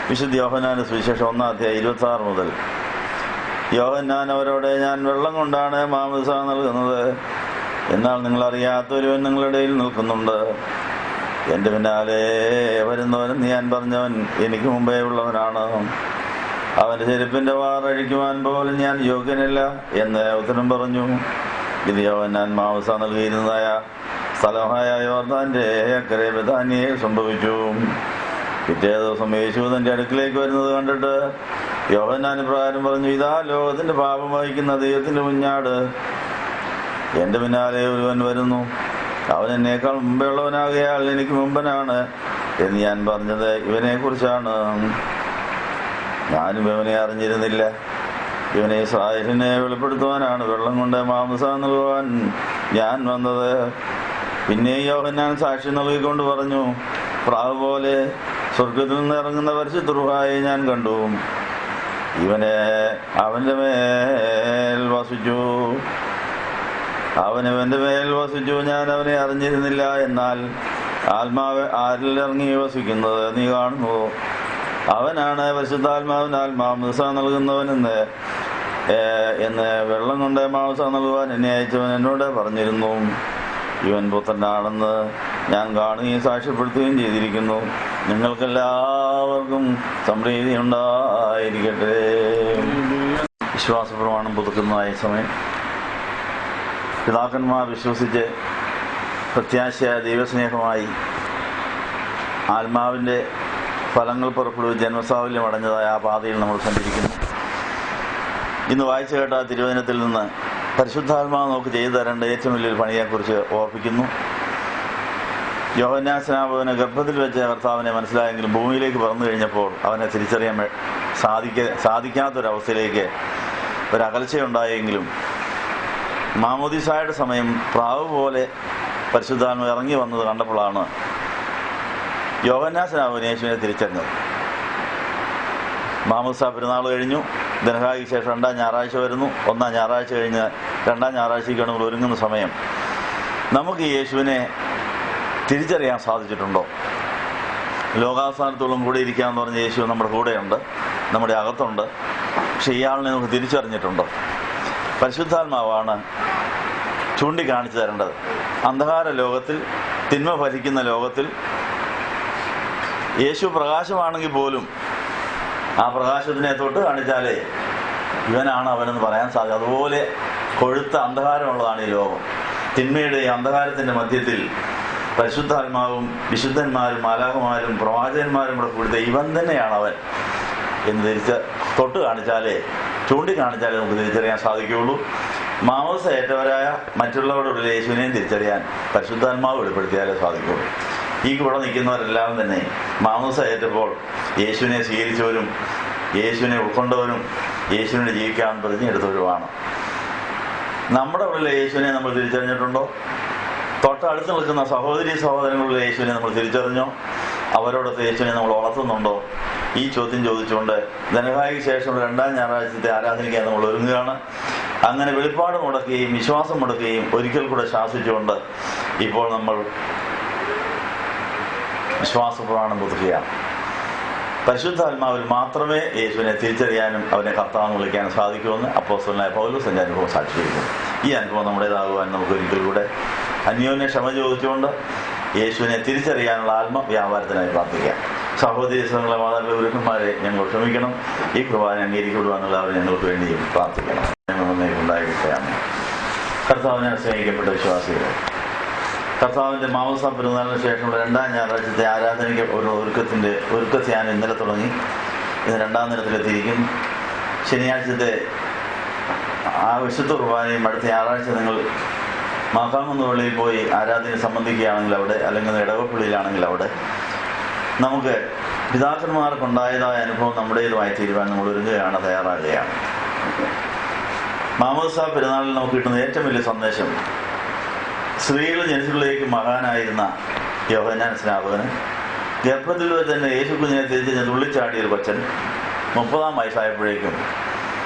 വിശുദ്ധ യോഹന്നാന്റെ സുവിശേഷം 1:26 മുതൽ. യോഹന്നാൻ അവരോട്, ഞാൻ വെള്ളം കൊണ്ടാണ് മാമോദീസ നൽകുന്നത്, എന്നാൽ നിങ്ങളറിയാത്തൊരുവൻ നിങ്ങളുടെ ഇടയിൽ നിൽക്കുന്നുണ്ട്. എൻ്റെ പിന്നാലെ വരുന്നവനെന്ന് ഞാൻ പറഞ്ഞവൻ എനിക്ക് മുമ്പേ ഉള്ളവനാണ്. അവൻ്റെ ചെരുപ്പിൻ്റെ വാറഴിക്കുവാൻ പോലും ഞാൻ യോഗ്യനില്ല എന്ന് ഉത്തരം പറഞ്ഞു. ഇത് യോഹന്നാൻ മാമോദീസ നൽകിയിരുന്നതായ സ്ഥലമായ യോർദാന്റെ അക്കരെ ബെഥാന്യയിൽ സംഭവിച്ചു. പിറ്റേ ദിവസം യേശു തൻ്റെ അടുക്കിലേക്ക് വരുന്നത് കണ്ടിട്ട് യോഹന്നാൻ ഇപ്രകാരം പറഞ്ഞു, ഇതാ ലോകത്തിന്റെ പാപം വഹിക്കുന്ന ദൈവത്തിന്റെ കുഞ്ഞാട്. എൻ്റെ പിന്നാലെ ഒരുവൻ വരുന്നു, അവൻ എന്നേക്കാൾ മുമ്പേ ഉള്ളവനാകയാൽ എനിക്ക് മുമ്പനാണ് എന്ന് ഞാൻ പറഞ്ഞത് ഇവനെ കുറിച്ചാണ്. ഞാനും ഇവനെ അറിഞ്ഞിരുന്നില്ല. ഇവനെ ഇസ്രായേലിനെ വെളിപ്പെടുത്തുവാനാണ് വെള്ളം കൊണ്ട് മാംസ നൽകുവാൻ ഞാൻ വന്നത്. പിന്നെ യോഹന്നാൻ സാക്ഷി നൽകിക്കൊണ്ട് പറഞ്ഞു, പ്രാവ് പോലെ സ്വർഗത്തിൽ നിന്ന് ഇറങ്ങുന്ന പരിശുദ്ധ റൂഹായെ ഞാൻ കണ്ടു. ഇവനെ അവന്റെ മേൽ വസിച്ചു. അവനവന്റെ മേൽ വസിച്ചു. ഞാൻ അവനെ അറിഞ്ഞിരുന്നില്ല. എന്നാൽ ആത്മാവ് ആരിൽ ഇറങ്ങി വസിക്കുന്നത് നീ കാണുന്നു. അവനാണ് പരിശുദ്ധാത്മാവിനാൽ മാംസ നൽകുന്നവൻ എന്ന് വെള്ളം കൊണ്ട് മാംസ നൽകുവാൻ എന്നെ അയച്ചവൻ എന്നോട് പറഞ്ഞിരുന്നു. ഇവൻ പുത്രനാണെന്ന് ഞാൻ കാണുകയും സാക്ഷ്യപ്പെടുത്തുകയും ചെയ്തിരിക്കുന്നു. നിങ്ങൾക്കെല്ലാവർക്കും സമൃദ്ധി ഉണ്ടായിരിക്കട്ടെ. വിശ്വാസപ്രമാണം പുതുക്കുന്നതായ സമയം പിതാക്കന്മാർ വിശ്വസിച്ച് പ്രത്യാശയായ ദൈവസ്നേഹമായി ആത്മാവിൻ്റെ ഫലങ്ങൾ പുറപ്പെടുവിച്ച് ജന്മസാഫല്യം അടഞ്ഞതായ ആ പാതയിൽ നമ്മൾ സഞ്ചരിക്കുന്നു. ഇന്ന് വായിച്ചു കേട്ട തിരുവചനത്തിൽ നിന്ന് പരിശുദ്ധാത്മാവ് നമുക്ക് ചെയ്തു തരേണ്ട ഏറ്റവും വലിയൊരു പണിയെക്കുറിച്ച് ഓർപ്പിക്കുന്നു. യോഹന്നാൻ സ്നാപകന് ഗർഭത്തിൽ വെച്ച കർത്താവിനെ മനസ്സിലായെങ്കിലും ഭൂമിയിലേക്ക് പറന്നു കഴിഞ്ഞപ്പോൾ അവനെ തിരിച്ചറിയാൻ സാധിക്കാത്തൊരവസ്ഥയിലേക്ക് ഒരകൽച്ചയുണ്ടായെങ്കിലും മാമോദീസായുടെ സമയം പ്രാവ് പോലെ പരിശുദ്ധാത്മാവ് ഇറങ്ങി വന്നത് കണ്ടപ്പോഴാണ് യോഹന്നാൻ സ്നാപകൻ യേശുവിനെ തിരിച്ചറിഞ്ഞത്. മാമോദീസ പെരുന്നാൾ കഴിഞ്ഞു. ദനഹായ്ക്ക് ശേഷം 2ാം ഞായറാഴ്ച വരുന്നു. 1ാം ഞായറാഴ്ച കഴിഞ്ഞ് 2ാം ഞായറാഴ്ചയ്ക്കാണ് നമ്മൾ ഒരുങ്ങുന്ന സമയം. നമുക്ക് യേശുവിനെ തിരിച്ചറിയാൻ സാധിച്ചിട്ടുണ്ടോ? ലോകാവസാനത്തോളം കൂടെ ഇരിക്കാമെന്ന് പറഞ്ഞ യേശു നമ്മുടെ കൂടെയുണ്ട്, നമ്മുടെ അകത്തുണ്ട്. പക്ഷെ ഇയാളിനെ നമുക്ക് തിരിച്ചറിഞ്ഞിട്ടുണ്ടോ? പരിശുദ്ധാത്മാവാണ് ചൂണ്ടിക്കാണിച്ചു തരേണ്ടത്. അന്ധകാര ലോകത്തിൽ, തിന്മ ഭരിക്കുന്ന ലോകത്തിൽ യേശു പ്രകാശമാണെങ്കിൽ പോലും ആ പ്രകാശത്തിനെ തൊട്ട് കാണിച്ചാലേ ഇവനാണ് അവനെന്ന് പറയാൻ സാധിക്കും. അതുപോലെ കൊഴുത്ത അന്ധകാരമുള്ളതാണ് ഈ ലോകം. തിന്മയുടെ അന്ധകാരത്തിന്റെ മധ്യത്തിൽ പരിശുദ്ധാത്മാവും വിശുദ്ധന്മാരും മാലാഖമാരും പ്രവാചകന്മാരും കൂടെ കൊടുത്ത ഇവൻ തന്നെയാണ് അവൻ എന്ന് തൊട്ട് കാണിച്ചാലേ, ചൂണ്ടിക്കാണിച്ചാലേ നമുക്ക് തിരിച്ചറിയാൻ സാധിക്കുകയുള്ളൂ. മാമോദീസ ഏറ്റവരായ മറ്റുള്ളവരോടുള്ള യേശുവിനെയും തിരിച്ചറിയാൻ പരിശുദ്ധാത്മാവ് വെളിപ്പെടുത്തിയാലേ സാധിക്കുകയുള്ളൂ. ഈ കൂടെ നിൽക്കുന്നവരെല്ലാം തന്നെ മാമോദീസ ഏറ്റപ്പോൾ യേശുവിനെ സ്വീകരിച്ചവരും യേശുവിനെ ഉൾക്കൊണ്ടവരും യേശുവിനെ ജീവിക്കാൻ പ്രതിജ്ഞയെടുത്തവരുമാണ്. നമ്മുടെ ഉള്ളിലെ യേശുവിനെ നമ്മൾ തിരിച്ചറിഞ്ഞിട്ടുണ്ടോ? തൊട്ടടുത്ത് നിൽക്കുന്ന സഹോദരി സഹോദരങ്ങളുടെ യേശുവിനെ നമ്മൾ തിരിച്ചറിഞ്ഞോ? അവരോടൊത്ത് യേശുവിനെ നമ്മൾ വളർത്തുന്നുണ്ടോ? ഈ ചോദ്യം ചോദിച്ചുകൊണ്ട് ധനഹായിക്ക് ശേഷം 2ാം ഞായറാഴ്ചത്തെ ആരാധനയ്ക്ക് നമ്മൾ ഒരുങ്ങുകയാണ്. അങ്ങനെ വെളിപ്പാട് മുടക്കുകയും വിശ്വാസം മുടക്കുകയും ഒരിക്കൽ കൂടെ ശാസിച്ചുകൊണ്ട് ഇപ്പോൾ നമ്മൾ വിശ്വാസപ്രമാണം പുതുക്കുകയാണ്. പരിശുദ്ധാത്മാവിൽ മാത്രമേ യേശുവിനെ തിരിച്ചറിയാനും അവനെ കർത്താവെന്ന് വിളിക്കാനും സാധിക്കുമെന്ന് അപ്പോസ്തലനായ പൗലോസ് തന്റെ അനുഭവം സാക്ഷിക്കുന്നു. ഈ അനുഭവം നമ്മുടേതാകുവാൻ നമുക്ക് ഒരിക്കൽ കൂടെ അന്യോന്യ ക്ഷമ ചോദിച്ചുകൊണ്ട് യേശുവിനെ തിരിച്ചറിയാനുള്ള ആത്മവ്യാപാരത്തിനായി പ്രാർത്ഥിക്കാം. സഹോദരി സംഘങ്ങളെ മാതാപിതാക്കളെ ഗുരുക്കന്മാരെ ഞങ്ങൾ ക്ഷമിക്കണം. ഈ കുർബാന അംഗീകരിക്കപ്പെടുവാനുള്ള അവർ ഞങ്ങൾക്ക് വേണ്ടിയും പ്രാർത്ഥിക്കണം. ഉണ്ടായിരിക്കുകയാണ്. കർത്താവിനെ സ്നേഹിക്കപ്പെട്ട വിശ്വാസികളെ, കർത്താവിന്റെ മാമോദീസ പെരുന്നാളിന് ശേഷമുള്ള 2ാം ഞായറാഴ്ചത്തെ ആരാധനയ്ക്ക് ഒരു ഒരുക്കത്തെ ഞാൻ ഇന്നലെ തുടങ്ങി. ഇന്ന് 2ാം ദിനത്തിലെത്തിയിരിക്കുന്നു. ശനിയാഴ്ചത്തെ ആ വിശുദ്ധ കുർബാനയും അടുത്ത ഞായറാഴ്ച നിങ്ങൾ മാക്കാമെന്ന പള്ളിയിൽ പോയി ആരാധനയെ സംബന്ധിക്കുകയാണെങ്കിൽ അവിടെ, അല്ലെങ്കിൽ ഇടവപ്പള്ളിയിലാണെങ്കിൽ അവിടെ നമുക്ക് പിതാക്കന്മാർക്കുണ്ടായതായ അനുഭവം നമ്മുടേതുമായി തീരുവാൻ നമ്മൾ ഒരുങ്ങുകയാണ്, തയ്യാറാകുകയാണ്. മാമോദീസ പെരുന്നാളിൽ നമുക്ക് കിട്ടുന്ന ഏറ്റവും വലിയ സന്ദേശം, സ്ത്രീകൾ ജനിതകളിലേക്ക് മഹാനായിരുന്ന യോഹന്നാൻ സ്നാപകന് ഗർഭത്തിൽ വെച്ച് തന്നെ യേശു കുഞ്ഞിനെ തിരിച്ചറിഞ്ഞ് തുള്ളിച്ചാടിയൊരു കൊച്ചൻ 30-ാം വയസ്സായപ്പോഴേക്കും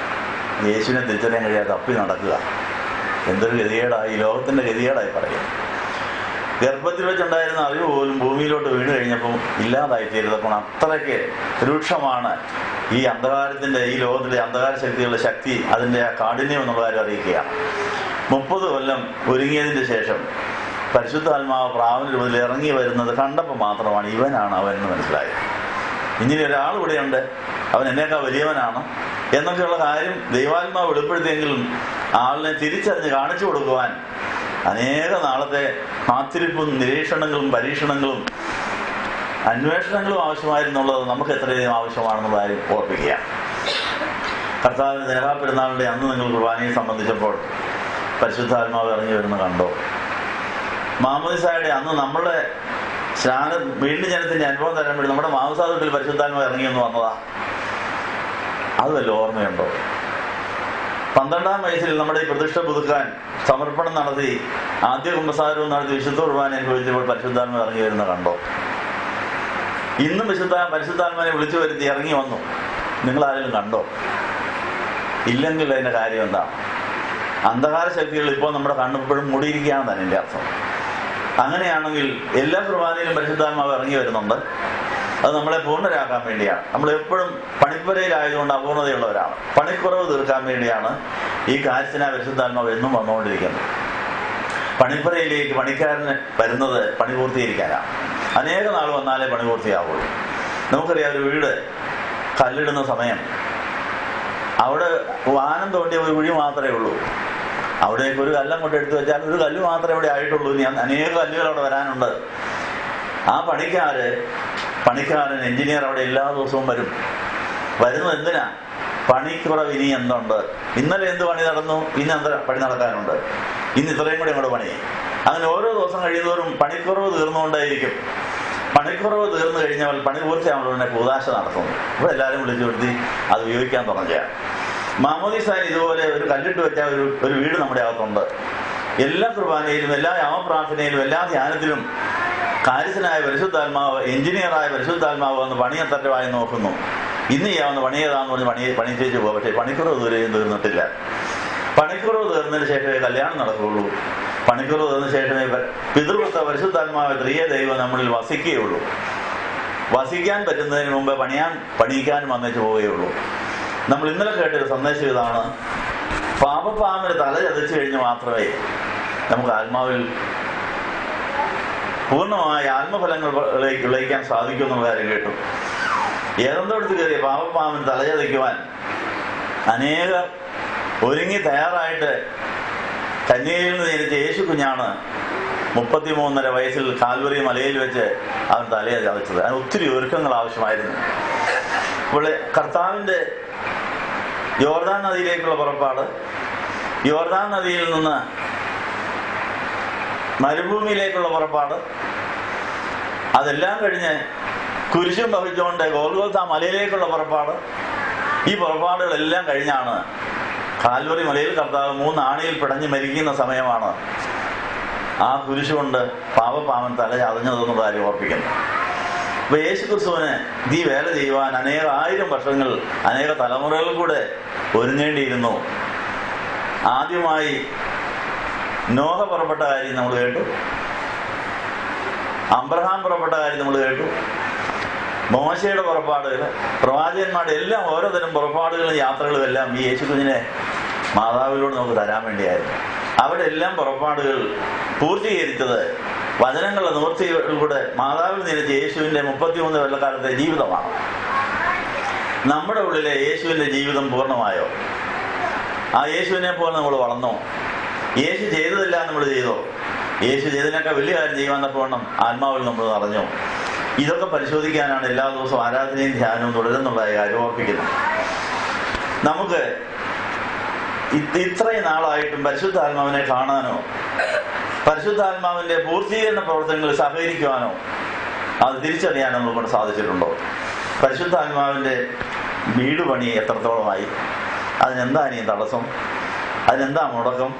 യേശുവിനെ തിരിച്ചറിയാൻ കഴിയാതെ തപ്പി നടക്കുക. എന്തൊരു ഗതികേടായി, ലോകത്തിന്റെ ഗതികേടായി പറയും. ഗർഭത്തിൽ വെച്ചുണ്ടായിരുന്ന അറിവ് പോലും ഭൂമിയിലോട്ട് വീണ് കഴിഞ്ഞപ്പോൾ ഇല്ലാതായിത്തീരുന്നപ്പോൾ അത്രയ്ക്ക് രൂക്ഷമാണ് ഈ അന്ധകാരത്തിന്റെ, ഈ ലോകത്തിലെ അന്ധകാര ശക്തികളുടെ ശക്തി, അതിന്റെ ആ കാഠിന്യം എന്നുള്ള കാര്യം അറിയിക്കുകയാണ്. 30 കൊല്ലം ഒരുങ്ങിയതിന്റെ ശേഷം പരിശുദ്ധാത്മാവ് പ്രാവിന്റെ രൂപത്തിൽ ഇറങ്ങി വരുന്നത് കണ്ടപ്പോൾ മാത്രമാണ് ഇവനാണ് അവൻ എന്ന് മനസ്സിലായത്. ഇങ്ങനെ ഒരാൾ ഇവിടെയുണ്ട്, അവൻ എന്നേക്കാൾ വലിയവനാണ് എന്നൊക്കെയുള്ള കാര്യം ദൈവാത്മാവ് വെളിപ്പെടുത്തിയെങ്കിലും ആളിനെ തിരിച്ചറിഞ്ഞ് കാണിച്ചു കൊടുക്കുവാൻ അനേക നാളത്തെ കാത്തിരിപ്പും നിരീക്ഷണങ്ങളും പരീക്ഷണങ്ങളും അന്വേഷണങ്ങളും ആവശ്യമായിരുന്നുള്ളത് നമുക്ക് എത്രയധികം ആവശ്യമാണെന്നുള്ള കാര്യം ഓർപ്പിക്കുക. കർത്താവിന് ദേഹാപ്പെരുന്നാളിന്റെ അന്ന് നിങ്ങൾ കുർബാനയെ സംബന്ധിച്ചപ്പോൾ പരിശുദ്ധാത്മാവ് ഇറങ്ങി വരുന്ന കണ്ടോ? മാമോദിസായുടെ അന്ന് നമ്മളുടെ വീണ്ടും ജനത്തിന്റെ അനുഭവം തരാൻ വേണ്ടി നമ്മുടെ മാംസാദത്തിൽ പരിശുദ്ധാത്മാവ് ഇറങ്ങിയെന്ന് വന്നതാ. അത് വല്ല ഓർമ്മയുണ്ടോ? 12-ാം വയസ്സിൽ നമ്മുടെ ഈ പ്രതിഷ്ഠ പുതുക്കാൻ സമർപ്പണം നടത്തി ആദ്യ കുമ്പസാരവും നടത്തി വിശുദ്ധ കുർബാന അനുഭവിച്ചപ്പോൾ പരിശുദ്ധാത്മാവ് ഇറങ്ങി വരുന്ന കണ്ടോ? ഇന്നും പരിശുദ്ധാത്മാവിനെ വിളിച്ചു വരുത്തി ഇറങ്ങി വന്നു. നിങ്ങൾ ആരെങ്കിലും കണ്ടോ? ഇല്ലെങ്കിൽ അതിന്റെ കാര്യം എന്താ? അന്ധകാര ശക്തികൾ ഇപ്പോൾ നമ്മുടെ കണ്ണിപ്പോഴും മൂടിയിരിക്കുകയാണെന്ന് തന്നെ എൻ്റെ അർത്ഥം. അങ്ങനെയാണെങ്കിൽ എല്ലാ കുർബാനയിലും പരിശുദ്ധാത്മാവ് ഇറങ്ങി വരുന്നുണ്ട്. അത് നമ്മളെ പൂർണ്ണരാക്കാൻ വേണ്ടിയാണ്. നമ്മളെപ്പോഴും പണിപ്പുരയിലായതുകൊണ്ട് അപൂർണതയുള്ളവരാണ്. പണിക്കുറവ് തീർക്കാൻ വേണ്ടിയാണ് ഈ കാര്യത്തിനായി പരിശുദ്ധാത്മാവ് എന്നും വന്നുകൊണ്ടിരിക്കുന്നത്. പണിപ്പുരയിലേക്ക് പണിക്കാരന് വരുന്നത് പണി പൂർത്തീകരിക്കാനാണ്. അനേക നാൾ വന്നാലേ പണി പൂർത്തിയാവുള്ളൂ. നമുക്കറിയാം, ഒരു വീട് കല്ലിടുന്ന സമയം അവിടെ വാനം തോണ്ടിയ ഒരു കുഴി മാത്രമേ ഉള്ളൂ. അവിടേക്ക് ഒരു കല്ലങ്ങോട്ട് എടുത്തു വെച്ചാൽ ഒരു കല്ല് മാത്രമേ ഇവിടെ ആയിട്ടുള്ളൂ. ഇനി അനേക കല്ലുകൾ അവിടെ വരാനുണ്ട്. ആ പണിക്കാരൻ എഞ്ചിനീയർ അവിടെ എല്ലാ ദിവസവും വരുന്നത് എന്തിനാ? പണിക്കുറവ് ഇനി എന്തുണ്ട്? ഇന്നലെ എന്ത് പണി നടന്നു, ഇന്ന് എന്താ പണി നടക്കാനുണ്ട്, ഇന്ന് ഇത്രയും കൂടി അങ്ങോട്ട് പണി. അങ്ങനെ ഓരോ ദിവസം കഴിയുന്നതോറും പണിക്കുറവ് തീർന്നുകൊണ്ടേയിരിക്കും. പണിക്കുറവ് തീർന്നു കഴിഞ്ഞാൽ പണി പൂർത്തിയാകുമ്പോൾ തന്നെ കൂദാശ നടത്തുന്നു. ഇവിടെ എല്ലാവരും വിളിച്ചു വരുത്തി അത് ഉപയോഗിക്കാൻ തുടങ്ങുകയാണ്. മാമോദിസായിൽ ഇതുപോലെ ഒരു കല്ലിട്ട് വെച്ച ഒരു വീട് നമ്മുടെ അകത്തുണ്ട്. എല്ലാ കുർബാനയിലും, എല്ലാ യാമപ്രാർത്ഥനയിലും, എല്ലാ ധ്യാനത്തിലും കാര്യസ്ഥനായ പരിശുദ്ധാത്മാവ്, എഞ്ചിനീയറായ പരിശുദ്ധാത്മാവ് വന്ന് പണിയത്തറ്റമായി നോക്കുന്നു. ഇന്ന് ചെയ്യാവുന്ന പണി ഏതാന്ന് പറഞ്ഞ് പണി ചെയ്തു പോകും. പക്ഷേ പണിക്കുറവ് ദൂരെയും തീർന്നിട്ടില്ല. പണിക്കുറവ് തീർന്നതിന് ശേഷമേ കല്യാണം നടക്കുകയുള്ളൂ. പണിക്കുറവ് തീർന്ന ശേഷമേ പിതൃവൃത്ത പരിശുദ്ധാത്മാവ് ത്രിയ ദൈവം നമ്മളിൽ വസിക്കുകയുള്ളൂ. വസിക്കാൻ പറ്റുന്നതിന് മുമ്പ് പണിയിക്കാനും വന്നേച്ച് പോവുകയുള്ളൂ. നമ്മൾ ഇന്നലെ കേട്ടൊരു സന്ദേശം ഇതാണ്: പാപപ്പാമ്പിന് തല ചതച്ചു കഴിഞ്ഞ് മാത്രമേ നമുക്ക് ആത്മാവിൽ പൂർണ്ണമായ ആത്മഫലങ്ങളിലേക്ക് വിളയിക്കാൻ സാധിക്കും എന്നുള്ള കാര്യം കേട്ടു. ഏതെന്തോടത്ത് കയറിയ പാപപ്പാമ്പിന് തല ചതയ്ക്കുവാൻ അനേക ഒരുങ്ങി തയ്യാറായിട്ട് കന്യകയിൽ നിന്ന് ജനിച്ച യേശു കുഞ്ഞാണ് 33.5 വയസ്സിൽ കാൽവറി മലയിൽ വെച്ച് അവൻ തലയെ ചതച്ചത്. അതിന് ഒത്തിരി ഒരുക്കങ്ങൾ ആവശ്യമായിരുന്നു. ഇപ്പോൾ കർത്താവിന്റെ യോർദാൻ നദിയിലേക്കുള്ള പുറപ്പാട്, യോർദാൻ നദിയിൽ നിന്ന് മരുഭൂമിയിലേക്കുള്ള പുറപ്പാട്, അതെല്ലാം കഴിഞ്ഞ് കുരിശും വഹിച്ചുകൊണ്ട് ഗോൽഗോഥാ മലയിലേക്കുള്ള പുറപ്പാട്, ഈ പുറപ്പാടുകളെല്ലാം കഴിഞ്ഞാണ് കാൽവറി മലയിൽ കർത്താവ് 3 ആണിയിൽ പിടഞ്ഞ് മരിക്കുന്ന സമയമാണ് ആ കുരിശുകൊണ്ട് പാപപ്പാമൻ തല ചതഞ്ഞതെന്നുള്ള കാര്യം ഓർപ്പിക്കുന്നു. അപ്പൊ യേശു ക്രിസ്തുവിന് ഈ വേല ചെയ്യുവാൻ അനേക 1000 വർഷങ്ങൾ, അനേക തലമുറകൾ കൂടെ ഒരുങ്ങേണ്ടിയിരുന്നു. ആദ്യമായി നോഹ പുറപ്പെട്ട കാര്യം നമ്മൾ കേട്ടു, അബ്രഹാം പുറപ്പെട്ട കാര്യം നമ്മൾ കേട്ടു, മോശയുടെ പുറപ്പാടുകൾ, പ്രവാചകന്മാരുടെ എല്ലാം ഓരോ തരം പുറപ്പാടുകളും യാത്രകളും എല്ലാം ഈ യേശു കുഞ്ഞിനെ മാതാവിലൂടെ നമുക്ക് തരാൻ വേണ്ടിയായിരുന്നു. അവിടെ എല്ലാം പുറപ്പാടുകൾ പൂർത്തീകരിച്ചത് വചനങ്ങളുടെ നിവൃത്തികളിലൂടെ മാതാവിൽ നിലച്ച യേശുവിന്റെ 33 കൊല്ലക്കാലത്തെ ജീവിതമാണ്. നമ്മുടെ ഉള്ളിലെ യേശുവിന്റെ ജീവിതം പൂർണ്ണമായോ? ആ യേശുവിനെ പോലെ നമ്മൾ വളർന്നോ? യേശു ചെയ്തതെല്ലാം നമ്മൾ ചെയ്തോ? യേശു ചെയ്തതിനൊക്കെ വലിയ കാര്യം ചെയ്യുവാൻ തക്കവണ്ണം ആത്മാവിൽ നമ്മൾ നിറഞ്ഞോ? ഇതൊക്കെ പരിശോധിക്കാനാണ് എല്ലാ ദിവസവും ആരാധനയും ധ്യാനവും തുടരുന്നുള്ളതായ കാര്യം ഓർപ്പിക്കുന്നത്. നമുക്ക് ഇത്രയും നാളായിട്ടും പരിശുദ്ധാത്മാവിനെ കാണാനോ പരിശുദ്ധാത്മാവിന്റെ പൂർത്തീകരണ പ്രവർത്തനങ്ങളിൽ സഹകരിക്കുവാനോ അത് തിരിച്ചറിയാൻ നമ്മളെ കൊണ്ട് സാധിച്ചിട്ടുണ്ടോ? പരിശുദ്ധാത്മാവിന്റെ വീട് പണി എത്രത്തോളമായി? അതിനെന്താ ഇനി തടസ്സം? അതിനെന്താ മുടക്കം?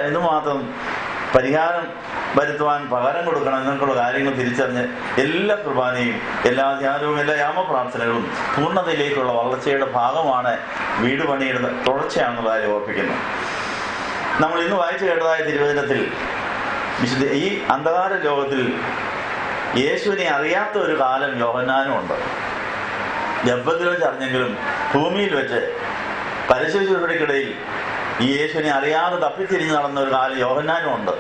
എന്തുമാത്രം പരിഹാരം വരുത്തുവാൻ പകരം കൊടുക്കണം എന്നൊക്കെയുള്ള കാര്യങ്ങൾ തിരിച്ചറിഞ്ഞ് എല്ലാ കുർബാനയും, എല്ലാ ധ്യാനവും, എല്ലാ യാമപ്രാർത്ഥനകളും പൂർണ്ണതയിലേക്കുള്ള വളർച്ചയുടെ ഭാഗമാണ് വീട് പണിയുടെ തുടർച്ചയാണെന്നുള്ള കാര്യം ഓർപ്പിക്കുന്നു. നമ്മൾ ഇന്ന് വായിച്ചു കേട്ടതായ തിരുവചനത്തിൽ ഈ അന്ധകാര ലോകത്തിൽ യേശുവിനെ അറിയാത്ത ഒരു കാലം യോഹന്നാനും ഉണ്ട്. ഗർഭത്തിൽ വെച്ച് അറിഞ്ഞെങ്കിലും ഭൂമിയിൽ വെച്ച് പരശുശുശ്രൂഷയ്ക്കിടയിൽ ഈ യേശുവിനെ അറിയാതെ തപ്പിത്തിരിഞ്ഞ് നടന്ന ഒരു കാലം യോഹന്നാനും ഉണ്ട്.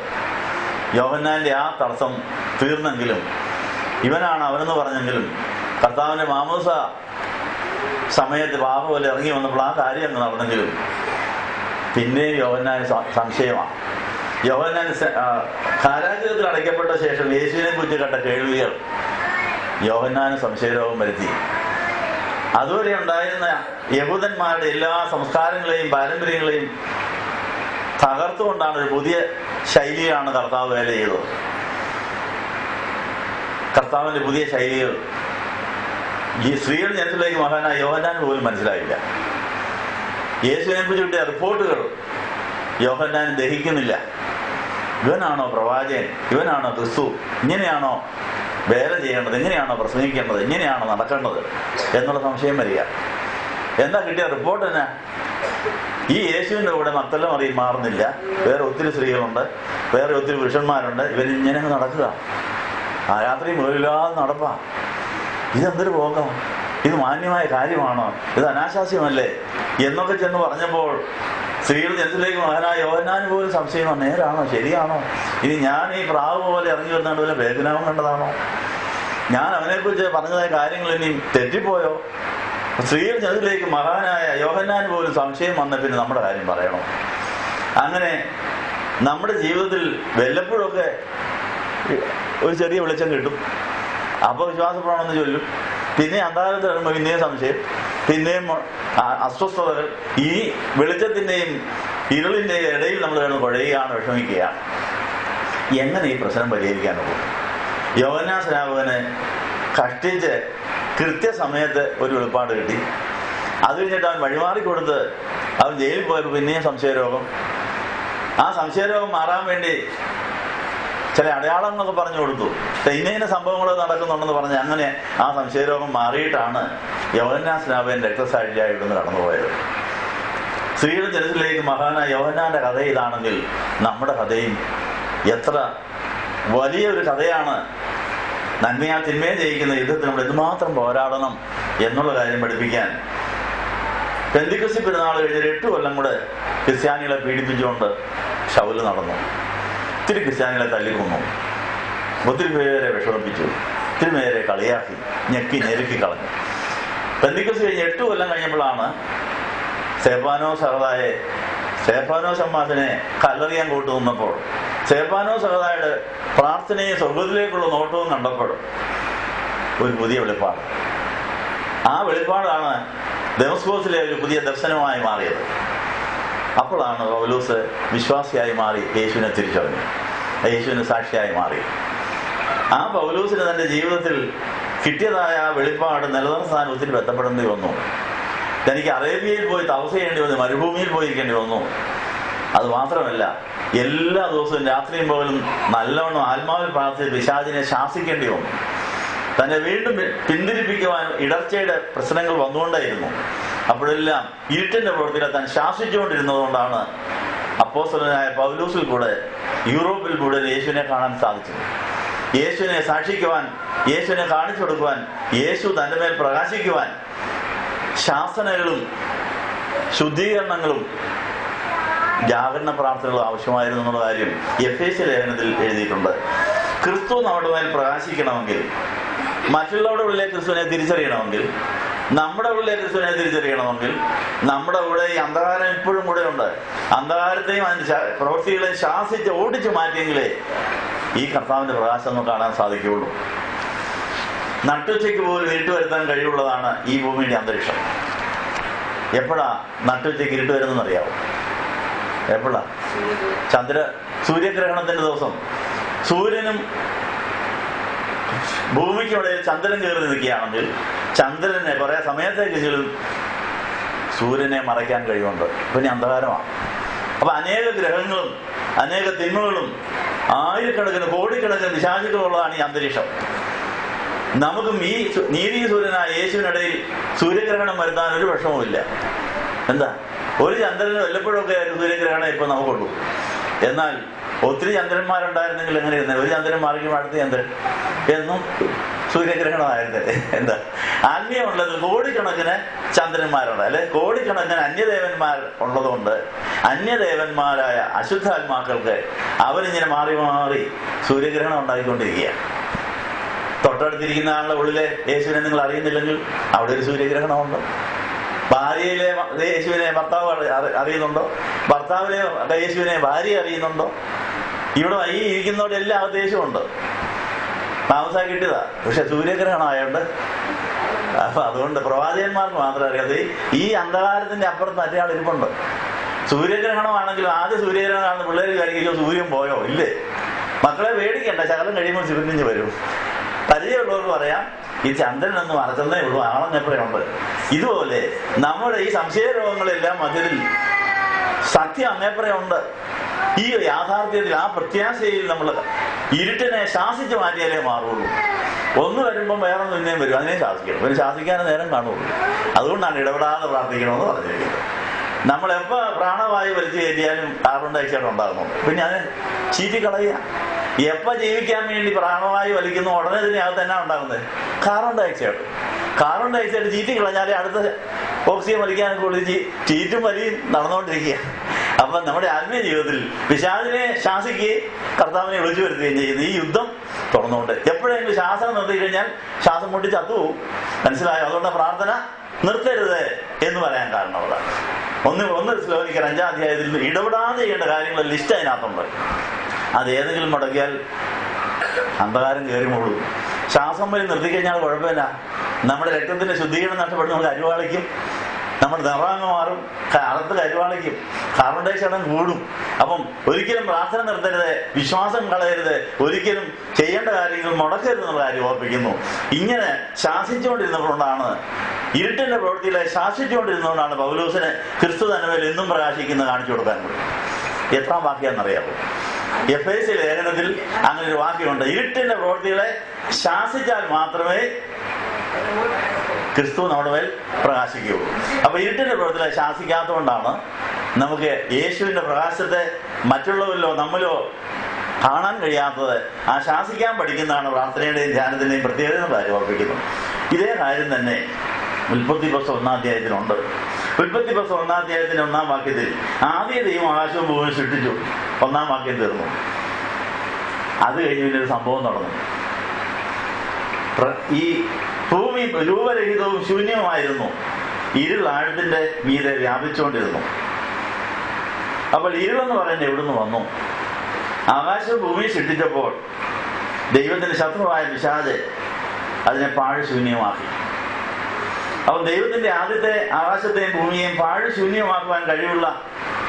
യോഹന്നാന്റെ ആ തടസ്സം തീർന്നെങ്കിലും, ഇവനാണ് അവനെന്ന് പറഞ്ഞെങ്കിലും, കർത്താവിന്റെ മാമോസ സമയത്ത് പാപ പോലെ ഇറങ്ങി വന്നപ്പോൾ ആ കാര്യം അങ്ങ് നടന്നെങ്കിലും പിന്നെയും യോഹന്നാന് സംശയമാണ്. യോഹന്നാൻ കാരാഗൃഹത്തിൽ അടയ്ക്കപ്പെട്ട ശേഷം യേശുവിനെ കുറിച്ച് കേട്ട കേൾവികൾ യോഹന്നാന് സംശയരോഗം വരുത്തി. അതുവരെ ഉണ്ടായിരുന്ന യഹൂദന്മാരുടെ എല്ലാ സംസ്കാരങ്ങളെയും പാരമ്പര്യങ്ങളെയും തകർത്തുകൊണ്ടാണ് ഒരു പുതിയ ശൈലിയാണ് കർത്താവ് വേല ചെയ്തത്. കർത്താവിന്റെ പുതിയ ശൈലികൾ ഈ സ്ത്രീയുടെ ജനത്തിലേക്ക് മഹാനായ യോഹന്നാൻ പോലും മനസ്സിലായില്ല. യേശുവിനെ കുറിച്ച് കിട്ടിയ റിപ്പോർട്ടുകൾ യോഹന്നാൻ ദഹിക്കുന്നില്ല. ഇവനാണോ പ്രവാചകൻ? ഇവനാണോ ക്രിസ്തു? ഇങ്ങനെയാണോ വേല ചെയ്യേണ്ടത്? എങ്ങനെയാണോ പ്രസംഗിക്കേണ്ടത്? എങ്ങനെയാണോ നടക്കേണ്ടത് എന്നുള്ള സംശയം വരിക. എന്താ കിട്ടിയ റിപ്പോർട്ട് തന്നെ? ഈ യേശുവിൻ്റെ കൂടെ മക്തെല്ലാം അറിയും മാറുന്നില്ല. വേറെ ഒത്തിരി സ്ത്രീകളുണ്ട്, വേറെ ഒത്തിരി പുരുഷന്മാരുണ്ട്. ഇവരിങ്ങനെ നടക്കുക, ആ രാത്രി മുകളില്ലാതെ നടപ്പാ. ഇതെന്തൊരു പോകാം? ഇത് മാന്യമായ കാര്യമാണോ? ഇത് അനാശാസ്യമല്ലേ എന്നൊക്കെ ചെന്ന് പറഞ്ഞപ്പോൾ സ്ത്രീകളുടെ ജനത്തിലേക്ക് മകനായ യോഹന്നാന് പോലും സംശയം, നേരാണോ, ശരിയാണോ? ഇനി ഞാൻ ഈ പ്രാവ് പോലെ ഇറങ്ങി വരുന്നുണ്ട് വല്ല വേദനാവും കണ്ടതാണോ? ഞാൻ അവനെക്കുറിച്ച് പറഞ്ഞതായ കാര്യങ്ങൾ ഇനി തെറ്റിപ്പോയോ? സ്ത്രീകളുടെ ജനത്തിലേക്ക് മഹാനായ യോഹന്നാന് പോലും സംശയം വന്ന പിന്നെ നമ്മുടെ കാര്യം പറയണോ? അങ്ങനെ നമ്മുടെ ജീവിതത്തിൽ വല്ലപ്പോഴൊക്കെ ഒരു ചെറിയ വെളിച്ചം കിട്ടും, അപ്പോൾ വിശ്വാസപ്പെടണമെന്ന് ചൊല്ലും. പിന്നെ അന്താരത്തിൽ ഇറങ്ങുമ്പോൾ പിന്നെയും സംശയം, പിന്നെയും അസ്വസ്ഥതകൾ. ഈ വെളിച്ചത്തിന്റെയും ഇരുളിന്റെയും ഇടയിൽ നമ്മൾ കിടന്ന് കുഴയുകയാണ്, വിഷമിക്കുകയാണ്. എങ്ങനെ ഈ പ്രശ്നം പരിഹരിക്കാനുള്ളൂ? യോഹന്നാൻ സ്നാപകന് കഷ്ടിച്ച് കൃത്യസമയത്ത് ഒരു വെളിപ്പാട് കിട്ടി. അത് കഴിഞ്ഞിട്ട് അവൻ വഴിമാറിക്കൊടുത്ത് അവൻ ജയിലിൽ പോയപ്പോൾ പിന്നെയും സംശയരോഗം. ആ സംശയരോഗം മാറാൻ വേണ്ടി ചില അടയാളങ്ങളൊക്കെ പറഞ്ഞു കൊടുത്തു. ഇന്ന സംഭവങ്ങൾ നടക്കുന്നുണ്ടെന്ന് പറഞ്ഞ് അങ്ങനെ ആ സംശയരോഗം മാറിയിട്ടാണ് യോഹന്നാൻ സ്നാപകൻ രക്തസാക്ഷിയായി ഇവിടുന്ന് കടന്നുപോയത്. സ്ത്രീയുടെ ജനത്തിലേക്ക് മഹാനായ യോഹന്നാന്റെ കഥ ഇതാണെങ്കിൽ നമ്മുടെ കഥയും എത്ര വലിയൊരു കഥയാണ്. നന്മയാൽ തിന്മയെ ജയിക്കുന്ന യുദ്ധത്തിൽ നമ്മൾ എന്തുമാത്രം പോരാടണം എന്നുള്ള കാര്യം പഠിപ്പിക്കാൻ പെന്തിക്കോസ്തി പെരുന്നാൾ കഴിഞ്ഞൊരു 8 കൊല്ലം കൂടെ ക്രിസ്ത്യാനികളെ പീഡിപ്പിച്ചുകൊണ്ട് ശൗല് നടന്നു. ഒത്തിരി ക്രിസ്ത്യാനികളെ തല്ലിക്കൊന്നു, ഒത്തിരി പേരെ വിഷമിപ്പിച്ചു, ഒത്തിരി പേരെ കളിയാക്കി, ഞെക്കി ഞെരുക്കി കളഞ്ഞു. പെന്തിക്കോസ്തി കഴിഞ്ഞ് 8 കൊല്ലം കഴിഞ്ഞപ്പോഴാണ് സ്തേഫാനോസ് അമ്മാസിനെ കല്ലെറിയാൻ കൂട്ടുനിന്നപ്പോൾ സ്തേഫാനോസ് സഹോദായുടെ പ്രാർത്ഥനയും സ്വർഗത്തിലേക്കുള്ള നോട്ടവും കണ്ടപ്പോൾ ഒരു പുതിയ വെളിപ്പാട്. ആ വെളിപ്പാടാണ് ദമസ്കോസിലെ ഒരു പുതിയ ദർശനമായി മാറിയത്. അപ്പോഴാണ് പൗലോസ് വിശ്വാസിയായി മാറി യേശുവിനെ തിരിച്ചറിഞ്ഞു, യേശുവിന് സാക്ഷിയായി മാറി. ആ പൗലോസിന് തന്റെ ജീവിതത്തിൽ കിട്ടിയതായ ആ വെളിപ്പാട് നിലനിർത്താൻ ഒത്തിരി ബന്ധപ്പെടേണ്ടി വന്നു. തനിക്ക് അറേബ്യയിൽ പോയി തപസ് ചെയ്യേണ്ടി വന്നു, മരുഭൂമിയിൽ പോയിരിക്കേണ്ടി വന്നു. അത് മാത്രമല്ല, എല്ലാ ദിവസവും രാത്രിയും പോലും നല്ലവണ്ണം ആത്മാവിൽ പ്രാർത്ഥിച്ച് പിശാചിനെ ശാസിക്കേണ്ടി വന്നു. തന്നെ വീണ്ടും പിന്തിരിപ്പിക്കുവാൻ ഇടർച്ചയുടെ പ്രശ്നങ്ങൾ വന്നുകൊണ്ടേയിരുന്നു. അപ്പോഴെല്ലാം ഇരുട്ടിന്റെ പ്രവൃത്തികളെ താൻ ശാസിച്ചുകൊണ്ടിരുന്നതുകൊണ്ടാണ് അപ്പോസ്തലനായ പൗലോസിൽ കൂടെ യൂറോപ്പിൽ കൂടെ യേശുവിനെ കാണാൻ സാധിച്ചത്. യേശുവിനെ സാക്ഷിക്കുവാൻ, യേശുവിനെ കാണിച്ചു കൊടുക്കുവാൻ, യേശു തന്റെ മേൽ പ്രകാശിക്കുവാൻ ശാസനകളും ശുദ്ധീകരണങ്ങളും ജാഗരണ പ്രാർത്ഥനകളും ആവശ്യമായിരുന്നു എന്നുള്ള കാര്യം എഫേസ്യ ലേഖനത്തിൽ എഴുതിയിട്ടുണ്ട്. ക്രിസ്തു നമ്മുടെ മേൽ പ്രകാശിക്കണമെങ്കിൽ, മറ്റുള്ളവരുടെ ഉള്ളിലെ ക്രിസ്തുവിനെ തിരിച്ചറിയണമെങ്കിൽ, നമ്മുടെ ഉള്ളിലെ ക്രിസ്തുവിനെ തിരിച്ചറിയണമെങ്കിൽ, നമ്മുടെ കൂടെ ഈ അന്ധകാരം ഇപ്പോഴും കൂടെ ഉണ്ട്. അന്ധകാരത്തെയും അതിന്റെ പ്രവൃത്തികളെയും ശാസിച്ച് ഓടിച്ചു മാറ്റിയെങ്കിലേ ഈ കർത്താവിന്റെ പ്രകാശം നമുക്ക് കാണാൻ സാധിക്കുകയുള്ളൂ. നട്ടുച്ചയ്ക്ക് പോലും ഇരുട്ട് വരുത്താൻ കഴിവുള്ളതാണ് ഈ ഭൂമിയുടെ അന്തരീക്ഷം. എപ്പോഴാ നട്ടുച്ചയ്ക്ക് ഇരുട്ട് വരുന്നതെന്ന് അറിയാവോ? എപ്പോഴാ? സൂര്യഗ്രഹണത്തിന്റെ ദിവസം സൂര്യനും ഭൂമിക്കുമിടയിൽ ചന്ദ്രൻ കയറി നിൽക്കുകയാണെങ്കിൽ ചന്ദ്രനെ കുറെ സമയത്തേക്കെങ്കിലും സൂര്യനെ മറയ്ക്കാൻ കഴിവുണ്ട്. പിന്നെ അന്ധകാരമാണ്. അപ്പൊ അനേക ഗ്രഹങ്ങളും അനേക തിന്മകളും ആയിരക്കണക്കിന് കോടിക്കണക്കിന് പിശാചുക്കളുള്ളതാണ് ഈ അന്തരീക്ഷം. നമുക്കും ഈ നീതി സൂര്യനായ യേശുവിനിടയിൽ സൂര്യഗ്രഹണം വരുത്താൻ ഒരു വിഷമവുമില്ല. എന്താ, ഒരു ചന്ദ്രന് വല്ലപ്പോഴൊക്കെ സൂര്യഗ്രഹണം ഇപ്പൊ നമുക്കുള്ളൂ. എന്നാൽ ഒത്തിരി ചന്ദ്രന്മാരുണ്ടായിരുന്നെങ്കിൽ എങ്ങനെയായിരുന്നു? ഒരു ചന്ദ്രൻ മാറിക്കുമ്പോൾ അടുത്ത ചന്ദ്രൻ എന്നും സൂര്യഗ്രഹണമായിരുന്നു. എന്താ ആത്മീയമുള്ളത്? കോടിക്കണക്കിന് ചന്ദ്രന്മാരുണ്ട്, അല്ലെ? കോടിക്കണക്കിന് അന്യദേവന്മാർ ഉള്ളതുകൊണ്ട് അന്യദേവന്മാരായ അശുദ്ധാത്മാക്കൾക്ക് അവരിങ്ങനെ മാറി മാറി സൂര്യഗ്രഹണം ഉണ്ടായിക്കൊണ്ടിരിക്കുകയാണ്. തൊട്ടടുത്തിരിക്കുന്ന ആളുടെ ഉള്ളിലെ യേശുവിനെ നിങ്ങൾ അറിയുന്നില്ലെങ്കിൽ അവിടെ ഒരു സൂര്യഗ്രഹണമുണ്ട്. ഭാര്യയിലെ യേശുവിനെ ഭർത്താവ് അറിയുന്നുണ്ടോ? ഭർത്താവിനെ യേശുവിനെ ഭാര്യ അറിയുന്നുണ്ടോ? ഇവിടെ ഈ ഇരിക്കുന്നവരുടെ എല്ലാ അവദേശമുണ്ട്. താമസാക്കി കിട്ടിയതാ, പക്ഷെ സൂര്യഗ്രഹണം ആയതുകൊണ്ട് അപ്പൊ അതുകൊണ്ട് പ്രവാചകന്മാർക്ക് മാത്രമേ അറിയാതെ ഈ അന്ധകാരത്തിന്റെ അപ്പുറത്ത് മറ്റേയാൾ ഇരിപ്പുണ്ട്. സൂര്യഗ്രഹണമാണെങ്കിലും ആദ്യ സൂര്യഗ്രഹണം കാണുന്ന പിള്ളേർ വിചാരിക്കും സൂര്യൻ പോയോ? ഇല്ലേ? മക്കളെ പേടിക്കണ്ട, ശകലം കഴിയുമ്പോൾ സൂര്യൻ വരും. പരിചയമുള്ളവർക്ക് പറയാം, ഈ ചന്ദ്രൻ ഒന്ന് മറച്ചെന്നേ ഉള്ളൂ, ആളെന്നെപ്പോഴുണ്ട്. ഇതുപോലെ നമ്മുടെ ഈ സംശയ രോഗങ്ങളെല്ലാം മധ്യത്തിൽ സത്യം അങ്ങേപ്പറയുണ്ട്. ഈ യാഥാർത്ഥ്യത്തിൽ, ആ പ്രത്യാശയിൽ നമ്മൾ ഇരുട്ടിനെ ശാസിച്ച് മാറ്റിയാലേ മാറുള്ളൂ. ഒന്ന് വരുമ്പം വേറൊന്നും പിന്നെയും വരും, അതിനെ ശാസിക്കണം. പിന്നെ ശാസിക്കാനേ നേരം കാണുള്ളൂ. അതുകൊണ്ടാണ് ഇടപെടാതെ പ്രാർത്ഥിക്കണമെന്ന് പറഞ്ഞിരിക്കുന്നത്. നമ്മളെപ്പോൾ പ്രാണവായു വലിച്ചു കയറ്റിയാലും കാർബൺ ഡയോക്സൈഡ് ഉണ്ടാകുന്നു. പിന്നെ അത് ചീറ്റിക്കളയുക. എപ്പോൾ ജീവിക്കാൻ വേണ്ടി പ്രാണവായു വലിക്കുന്നു ഉടനെ ഇതിനകത്ത് തന്നെ ഉണ്ടാകുന്നത് കാർബൺ ഡയോക്സൈഡ്. കാർബൺ ഡയോക്സൈഡ് ചീറ്റിക്കളഞ്ഞാലേ അടുത്ത ഓക്സിജൻ വലിക്കാനൊക്കെ വിളിച്ച് ചീറ്റും വലിയും നടന്നുകൊണ്ടിരിക്കുക. അപ്പം നമ്മുടെ ആത്മീയ ജീവിതത്തിൽ പിശാചിനെ ശാസിക്കുകയും കർത്താവിനെ വിളിച്ചു വരുത്തുകയും ചെയ്യുന്ന ഈ യുദ്ധം തുറന്നുകൊണ്ട് എപ്പോഴെങ്കിലും ശ്വാസം നിർത്തിക്കഴിഞ്ഞാൽ ശ്വാസം മുട്ടി ചത്തുപോകും. മനസ്സിലായോ? അതുകൊണ്ട് പ്രാർത്ഥന നിർത്തരുത് എന്ന് പറയാൻ കാരണം അതാണ്. ഒന്ന് ശ്ലോകിക്കർ 5-ാം അധ്യായത്തിൽ ഇടപെടാതെ ചെയ്യേണ്ട കാര്യങ്ങൾ ലിസ്റ്റ് അതിനകത്തുണ്ട്. അത് ഏതെങ്കിലും മുടക്കിയാൽ അന്ധകാരം കയറി മൂടും. ശ്വാസം വലി നിർത്തിക്കഴിഞ്ഞാൽ കുഴപ്പമില്ല, നമ്മുടെ രക്തത്തിന്റെ ശുദ്ധീകരണം നഷ്ടപ്പെട്ട് നമുക്ക് അരുവാളിക്കും, നമ്മുടെ നിറങ്ങ് മാറും, അകത്ത് കരുവാളിക്കും, കാർബൺ ഡയോക്സൈഡ് കൂടും. അപ്പം ഒരിക്കലും പ്രാർത്ഥന നിർത്തരുത്, വിശ്വാസം കളയരുത്, ഒരിക്കലും ചെയ്യേണ്ട കാര്യങ്ങൾ മുടക്കരുതെന്നുള്ള കാര്യം ഓർപ്പിക്കുന്നു. ഇങ്ങനെ ശാസിച്ചുകൊണ്ടിരുന്നതുകൊണ്ടാണ്, ഇരുട്ടിന്റെ പ്രവൃത്തിയിലെ ശാസിച്ചുകൊണ്ടിരുന്നതുകൊണ്ടാണ് പൗലോസിന് ക്രിസ്തു തന്നവയിൽ എന്നും പ്രകാശിക്കുന്നത് കാണിച്ചു കൊടുക്കാൻ കൂടി. എത്രാം വാക്യാന്നറിയാമോ? എഫേസ്യ ലേഖനത്തിൽ അങ്ങനെ ഒരു വാക്യമുണ്ട്, ഇരുട്ടിന്റെ പ്രവൃത്തികളെ ശാസിച്ചാൽ മാത്രമേ ക്രിസ്തു നമ്മുടെ മേൽ പ്രകാശിക്കുകയുള്ളൂ. അപ്പൊ ഇരുട്ടിന്റെ പ്രവൃത്തികളെ ശാസിക്കാത്തതുകൊണ്ടാണ് നമുക്ക് യേശുവിന്റെ പ്രകാശത്തെ മറ്റുള്ളവരിലോ നമ്മിലോ കാണാൻ കഴിയാത്തത്. ആ ശാസിക്കാൻ പഠിക്കുന്നതാണ് പ്രാർത്ഥനയുടെയും ധ്യാനത്തിന്റെയും പ്രത്യേകത കാര്യം ഓർപ്പിക്കുന്നു. ഇതേ കാര്യം തന്നെ ഉൽപ്പത്തി പുസ്തകം 1-ാം അധ്യായത്തിനുണ്ട്. ഉൽപ്പത്തി പുസ്തകം 1-ാം അധ്യായത്തിന്റെ 1-ാം വാക്യത്തിൽ ആദ്യ ദൈവം ആകാശവും ഭൂമിയും സൃഷ്ടിച്ചു. 1-ാം വാക്യം തീർന്നു. അത് കഴിഞ്ഞ് പിന്നെ ഒരു സംഭവം നടന്നു. ഈ ഭൂമി രൂപരഹിതവും ശൂന്യവുമായിരുന്നു, ഇരുൾ ആഴത്തിന്റെ മീതെ വ്യാപിച്ചുകൊണ്ടിരുന്നു. അപ്പോൾ ഇരുളെന്ന് പറയുന്നത് എവിടുന്ന് വന്നു? ആകാശവും ഭൂമിയും സൃഷ്ടിച്ചപ്പോൾ ദൈവത്തിന്റെ ശത്രുവായ പിശാച് അതിനെ പാഴ് ശൂന്യമാക്കി. അപ്പോൾ ദൈവത്തിന്റെ ആദ്യത്തെ ആകാശത്തെയും ഭൂമിയെയും പാഴ് ശൂന്യമാക്കുവാൻ കഴിവുള്ള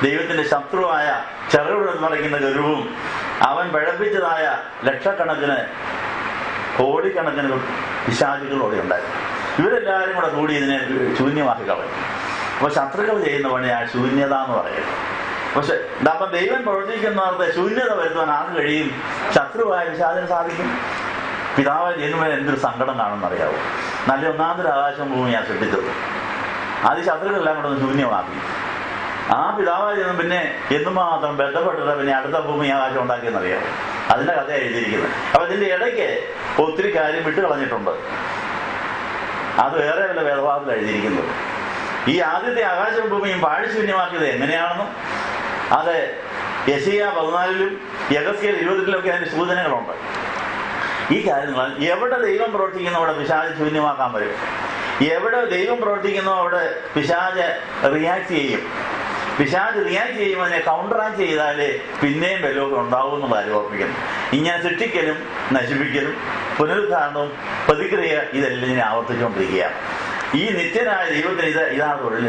ദൈവത്തിന്റെ ശത്രുവായ ചെറുവിടെന്ന് പറയുന്ന ഗരുവും അവൻ പിഴപ്പിച്ചതായ ലക്ഷക്കണക്കിന് കോടിക്കണക്കിന് പിശാചുകളോടെ ഉണ്ടായിരുന്നു. ഇവരെല്ലാവരും കൂടെ കൂടി ഇതിനെ ശൂന്യമാക്കി കളയും. അപ്പൊ ശത്രുക്കൾ ചെയ്യുന്ന പണിയാ ശൂന്യത എന്ന് പറയുന്നത്. പക്ഷെ അപ്പം ദൈവം പ്രവർത്തിക്കുന്നവർക്ക് ശൂന്യത വരുത്തുവാൻ ആർക്ക് കഴിയും? ശത്രുവായ പിശാചിന് സാധിക്കും. പിതാവ് ജന്മൻ എന്തൊരു സങ്കടം കാണുമെന്നറിയാവൂ. നല്ല ഒന്നാമതൊരു ആകാശം ഭൂമിയാണ് സൃഷ്ടിച്ചത്, അത് ശത്രുക്കളെല്ലാം കൂടെ ഒന്ന് ശൂന്യമാക്കി. ആ പിതാവായ ജന്മം പിന്നെ എന്തുമാത്രം ബന്ധപ്പെട്ടിട്ട് പിന്നെ അടുത്ത ഭൂമി ആകാശം ഉണ്ടാക്കിയെന്നറിയാവൂ. അതിന്റെ കഥ എഴുതിയിരിക്കുന്നത്. അപ്പൊ ഇതിന്റെ ഇടയ്ക്ക് ഒത്തിരി കാര്യം വിട്ടു കളഞ്ഞിട്ടുണ്ട്. അത് വേറെ വല്ല വേദഭാഗത്തിൽ എഴുതിയിരിക്കുന്നത്. ഈ ആദ്യത്തെ ആകാശവും ഭൂമിയും പാഴ്ശൂന്യമാക്കിയത് എങ്ങനെയാണെന്നും അത് യെശയ്യാ 14-ലും യെഹെസ്കേൽ 20-ലൊക്കെ അതിന്റെ സൂചനകളുണ്ട്. ഈ കാര്യങ്ങൾ എവിടെ ദൈവം പ്രവർത്തിക്കുന്നോ അവിടെ പിശാച് ശൂന്യമാക്കാൻ വരും. എവിടെ ദൈവം പ്രവർത്തിക്കുന്നോ അവിടെ പിശാച് റിയാക്ട് ചെയ്യും. പിശാച് റിയാക്ട് ചെയ്യുമ്പോൾ അതിനെ കൗണ്ടറാക്ട് ചെയ്താലേ പിന്നെയും വല്ലതൊക്കെ ഉണ്ടാവും എന്നുള്ള കാര്യം ഓർപ്പിക്കുന്നു. ഇങ്ങനെ സൃഷ്ടിക്കലും നശിപ്പിക്കലും പുനരുദ്ധാരണവും പ്രതിക്രിയ ഇതെല്ലാം ഇങ്ങനെ ആവർത്തിച്ചുകൊണ്ടിരിക്കുകയാണ്. ഈ നിത്യനായ ദൈവത്തിന് ഇതാണ് തൊഴിൽ.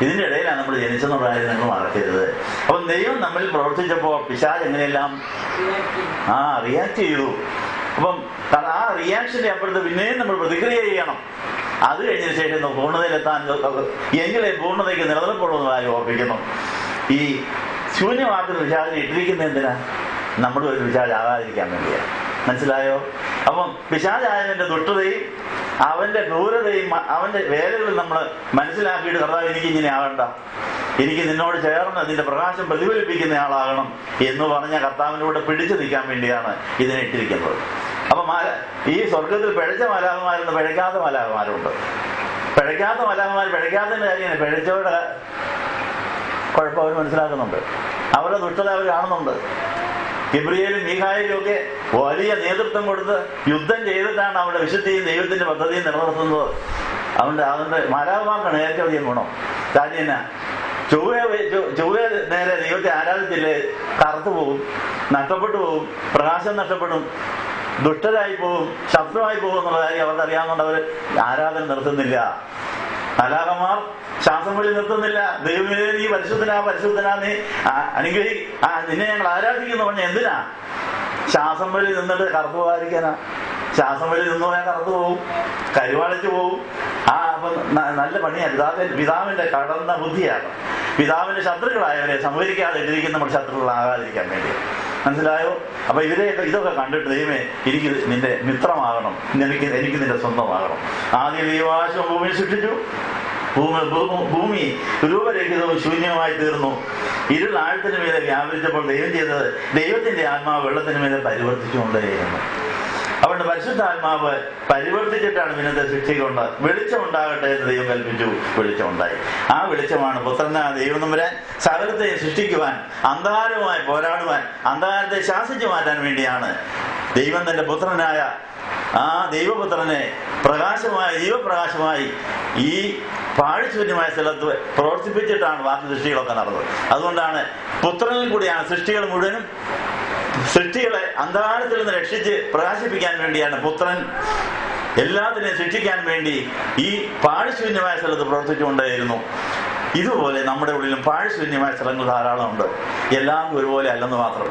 ഇതിന്റെ ഇടയിലാണ് നമ്മൾ ജനിച്ചെന്നുള്ള കാര്യം നിങ്ങൾ മറക്കരുത്. അപ്പം ദൈവം നമ്മളിൽ പ്രവർത്തിച്ചപ്പോൾ പിശാച് എങ്ങനെയെല്ലാം റിയാക്ട് ചെയ്തു. അപ്പം ആ റിയാക്ഷന്റെ അപ്പുറത്ത് പിന്നെയും നമ്മൾ പ്രതിക്രിയ ചെയ്യണം. അത് കഴിഞ്ഞതിന് ശേഷം പൂർണ്ണതയിലെത്താൻ എങ്കിലേ പൂർണ്ണതയ്ക്ക് നിലനിൽപ്പുള്ളൂ എന്ന് കാര്യം ഓർപ്പിക്കുന്നു. ഈ ശൂന്യമാക്കുന്ന പിശാചിനെ ഇട്ടിരിക്കുന്ന എന്തിനാ? നമ്മുടെ ഒരു പിശാചാകാതിരിക്കാൻ വേണ്ടിയാണ്. മനസ്സിലായോ? അപ്പം പിശാചായവന്റെ ദുഷ്ടതയും അവന്റെ ക്രൂരതയും അവന്റെ വേലകളും നമ്മൾ മനസ്സിലാക്കിയിട്ട് കർത്താവ് എനിക്ക് ഇങ്ങനെ ആകണ്ട, എനിക്ക് നിന്നോട് ചേർന്ന് നിന്റെ പ്രകാശം പ്രതിഫലിപ്പിക്കുന്ന ആളാകണം എന്ന് പറഞ്ഞ കർത്താവിനോട് പിടിച്ചു നിൽക്കാൻ വേണ്ടിയാണ് ഇതിനെ ഇട്ടിരിക്കുന്നത്. അപ്പൊ ഈ സ്വർഗത്തിൽ പിഴച്ച മലാഖമാരുണ്ട്, പിഴയ്ക്കാത്ത മലാഖമാരുണ്ട്. പിഴയ്ക്കാത്ത മലാഖമാർ പിഴയ്ക്കാത്തതിന്റെ കാര്യമാണ്. പിഴച്ചവരുടെ കുഴപ്പം അവർ മനസ്സിലാക്കുന്നുണ്ട്, അവരുടെ ദുഷ്ടത അവർ കാണുന്നുണ്ട്. ഗബ്രിയേലും മീഖായേലും ഒക്കെ വലിയ നേതൃത്വം കൊടുത്ത് യുദ്ധം ചെയ്തിട്ടാണ് അവരുടെ വിശുദ്ധിയും ദൈവത്തിന്റെ പദ്ധതിയും നിലനിർത്തുന്നത്. അതുകൊണ്ട് മലാഖമാർക്കാണ് ഏറ്റവും അധികം ഗുണം. കാര്യം എന്നാ, ചൊവ്വ നേരെ ദൈവത്തെ ആരാധിച്ചില്ലേ കറുത്തു പോകും, നഷ്ടപ്പെട്ടു പോകും, പ്രകാശം നഷ്ടപ്പെടും, ദുഷ്ടരായി പോകും, ശത്രുവായി പോകും എന്നുള്ള കാര്യം അവർക്ക് അറിയാവുന്നതുകൊണ്ട് അവർ ആരാധന നിർത്തുന്നില്ല. മലാഖമാർ ശ്വാസം വിളി നിർത്തുന്നില്ല. ദൈവമേ നീ പരിശുദ്ധനാ നീ നിന്നെ ഞങ്ങൾ ആരാധിക്കുന്നു പറഞ്ഞ എന്തിനാ? ശ്വാസം വിളി നിന്നിട്ട് കറുത്തു പോകാതിരിക്കാനാ. ശ്വാസം വലി നിന്ന് പോയാൽ കറുത്തു പോവും, കരുവാളിച്ചു പോവും. അപ്പം നല്ല പണിയാണ്. പിതാവിന്റെ കടന്ന ബുദ്ധിയാണ്. പിതാവിന്റെ ശത്രുക്കളായവരെ സംഭവിക്കാതെ ഇട്ടിരിക്കുന്ന നമ്മൾ ശത്രുക്കളാകാതിരിക്കാൻ വേണ്ടി. മനസ്സിലായോ? അപ്പൊ ഇതൊക്കെ കണ്ടിട്ട് ദൈവമേ എനിക്ക് നിന്റെ മിത്രമാകണം, എനിക്ക് നിന്റെ സ്വന്തമാകണം. ആദ്യം ദൈവാശം ഭൂമിയിൽ സൃഷ്ടിച്ചു. ഭൂമി രൂപരഹിതവും ശൂന്യമായി തീർന്നു. ഇരുളാഴത്തിന് മീതെ വ്യാപരിച്ചപ്പോൾ ദൈവം ചെയ്തത് ദൈവത്തിന്റെ ആത്മാവ് വെള്ളത്തിന് മീതെ പരിവർത്തിച്ചുകൊണ്ടേയിരുന്നു. അവരുടെ പരിശുദ്ധാത്മാവ് പരിവർത്തിച്ചിട്ടാണ് പിന്നത്തെ സൃഷ്ടികൊണ്ട് വെളിച്ചം ഉണ്ടാകട്ടെ എന്ന് ദൈവം കൽപ്പിച്ചു. വെളിച്ചം ഉണ്ടായി. ആ വെളിച്ചമാണ് പുത്രനായ ദൈവം തമ്പുരാൻ സകലത്തെ സൃഷ്ടിക്കുവാൻ, അന്ധകാരവുമായി പോരാടുവാൻ, അന്ധകാരത്തെ ശാസിച്ചു മാറ്റാൻ വേണ്ടിയാണ് ദൈവം തന്റെ പുത്രനായ ആ ദൈവപുത്രനെ ജീവപ്രകാശമായി ഈ പാഴ്ശൂന്യമായ സ്ഥലത്ത് പ്രവർത്തിപ്പിച്ചിട്ടാണ് ബാക്കി സൃഷ്ടികളൊക്കെ നടന്നത്. അതുകൊണ്ടാണ് പുത്രനിൽ കൂടിയാണ് സൃഷ്ടികൾ മുഴുവനും. സൃഷ്ടികളെ അന്ധകാരത്തിൽ നിന്ന് രക്ഷിച്ച് പ്രകാശിപ്പിക്കാൻ വേണ്ടിയാണ് പുത്രൻ എല്ലാത്തിനെയും സൃഷ്ടിക്കാൻ വേണ്ടി ഈ പാഴ്ശൂന്യമായ സ്ഥലത്ത് പ്രവർത്തിച്ചുകൊണ്ടേയിരുന്നു. ഇതുപോലെ നമ്മുടെ ഉള്ളിലും പാഴ്ശൂന്യമായ സ്ഥലങ്ങൾ ധാരാളമുണ്ട്. എല്ലാം ഒരുപോലെ അല്ലെന്ന് മാത്രം.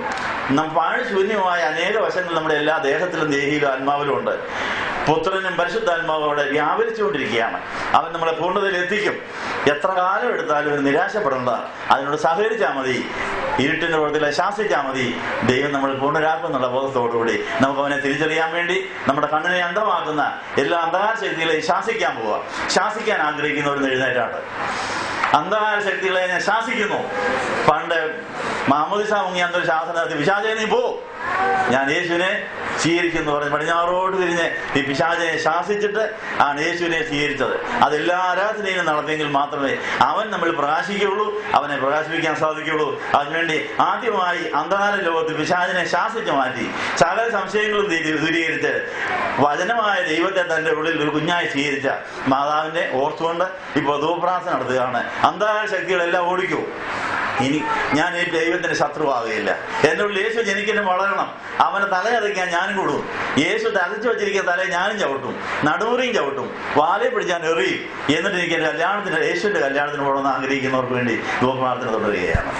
പാഴ്ശൂന്യമായ അനേക വശങ്ങൾ നമ്മുടെ എല്ലാ ദേഹത്തിലും ദേഹിയിലും ആത്മാവിലും ഉണ്ട്. പുത്രനും പരിശുദ്ധാത്മാവും അവിടെ വ്യാപരിച്ചുകൊണ്ടിരിക്കുകയാണ്. അവൻ നമ്മളെ പൂർണ്ണതയിൽ എത്തിക്കും. എത്ര കാലം എടുത്താലും ഒരു നിരാശപ്പെടേണ്ട, അതിനോട് സഹകരിച്ചാൽ മതി. ഇരുട്ടിന്റെ പുറത്തിലെ ശാസിച്ചാൽ മതി. ദൈവം നമ്മൾ പൂർണ്ണരാക്കും എന്നുള്ള ബോധത്തോടുകൂടി നമുക്ക് അവനെ തിരിച്ചറിയാൻ വേണ്ടി നമ്മുടെ കണ്ണിനെ അന്ധമാക്കുന്ന എല്ലാ അന്ധകാര ശക്തികളെയും ശാസിക്കാൻ പോവുക. ശാസിക്കാൻ ആഗ്രഹിക്കുന്നവർ എഴുന്നേറ്റാണ്. അന്ധകാര ശക്തികളെ ഞാൻ ശാസിക്കുന്നു. പണ്ട് മാമോദിസ മുങ്ങി അന്നൊരു ശാസന നടത്തി, പിശാചേ നീ പോ, ഞാൻ യേശുവിനെ സ്വീകരിക്കുന്നു പറഞ്ഞ് പടിഞ്ഞാറോട്ട് തിരിഞ്ഞ് ഈ പിശാചിനെ ശാസിച്ചിട്ട് ആണ് യേശുവിനെ സ്വീകരിച്ചത്. അതെല്ലാ ആരാധനയിലും നടത്തിയെങ്കിൽ മാത്രമേ അവൻ നമ്മൾ പ്രകാശിക്കുകയുള്ളൂ, അവനെ പ്രകാശിപ്പിക്കാൻ സാധിക്കുകയുള്ളൂ. അതിനുവേണ്ടി ആദ്യമായി അന്ധകാര ലോകത്ത് പിശാചിനെ ശാസിച്ചു മാറ്റി സകല സംശയങ്ങളും ദൂരീകരിച്ച് വചനമായ ദൈവത്തെ തന്റെ ഉള്ളിൽ ഒരു കുഞ്ഞായി സ്വീകരിച്ച മാതാവിനെ ഓർത്തുകൊണ്ട് ഇപ്പോൾ ധൂപ്രാർത്ഥന നടത്തുകയാണ്. അന്ധകാര ശക്തികളെല്ലാം ഓടിക്കൂ. ഇനി ഞാൻ ഈ ദൈവത്തിന്റെ ശത്രുവാകുകയില്ല. എന്റെ ഉള്ളിൽ യേശു ജനിക്കുന്ന വളരണം. അവനെ തലയതയ്ക്കാൻ ഞാനും കൂടും. യേശു തലച്ചു വെച്ചിരിക്കുന്ന തലയെ ഞാനും ചവിട്ടും, നടുമുറിയും ചവിട്ടും, വാലയെ പിടിച്ചാൻ എറിയും. എന്നിട്ട് എനിക്ക് യേശുവിന്റെ കല്യാണത്തിന് പോകണമെന്ന് ആഗ്രഹിക്കുന്നവർക്ക് വേണ്ടി ധൂപ്രാർത്ഥന തുടരുകയാണ്.